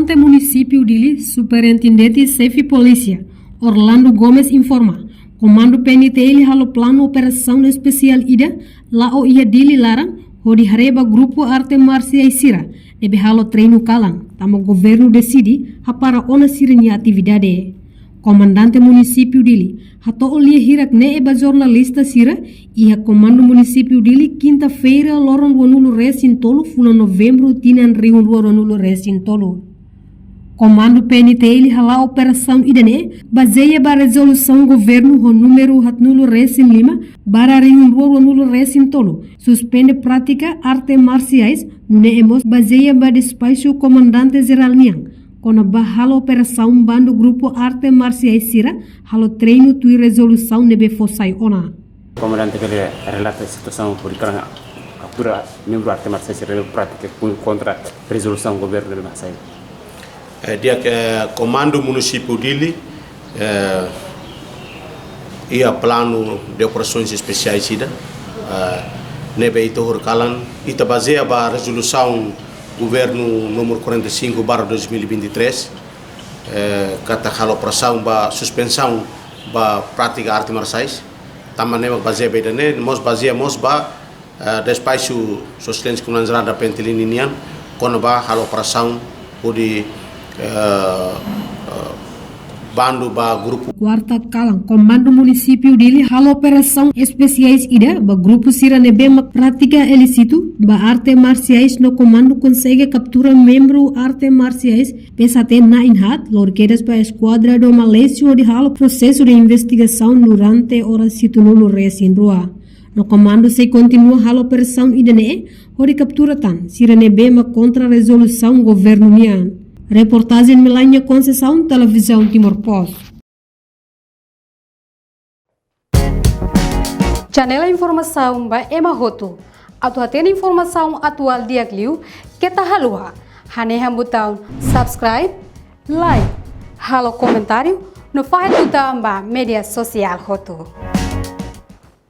Comandante Município Dili, Superintendente Chefe Polícia, Orlando Gomes informa, Comando PNTL halo plano operação especial ida, lá o ia Dili larang, hodi hareba grupo arte marciais sira, debe halo treino kalan, tamo governo decidi, para ona sirnya atividade. Comandante Município Dili, hato olia hirak ne eba jornalista sira, ia Comando Município Dili quinta-feira loron wanulo resin tolo fula novembro tinan riun wanulo resin tolo. Comando PNTL hala operação idane, baseia ba resolução governo ho número hatnulo resin 5, bara riun wanulo resin tolo, suspende prática arte marciais, nune emos baseia ba despacho comandante geral niang. Kona ba halo operação bando grupo arte marciais sira, halo treino tui resolução nebe fossai ona. Comandante que relata a situação por captura membro arte marciais sira prática contra resolução governo de Marseille. Dia comando município Dili ia plano de operações especiais sida nebe itu horkalan ita baseia ba resolução governo número 45/2023 kata hal operação ba suspensão ba prática arte marciais tamane baseia bedane mos baseia mos ba despacho socialista comunidade da pentelinian kono ba hal operação udi bando ba grupo Quarta kalang Comando Município Dili halo operação especiais ida ba grupo sira nebe mak prática ilícito ba arte marciais no comando consegue captura membro arte marciais pesate na inhat lorquedas ba esquadra do Malésio de halo processo de investigação durante horas situno resin rua. No comando se continua halo operação ida ne hori captura tan sira nebe mak contra resolução governo nian. Reportagem Melania Conceição, Televisão Timor-Poste. Janela informação ba Emma Hoto. Atu atena informação atual diak liu kita halua. Hane hambutão subscribe, like, halo comentário no faz ba media sosial Hoto.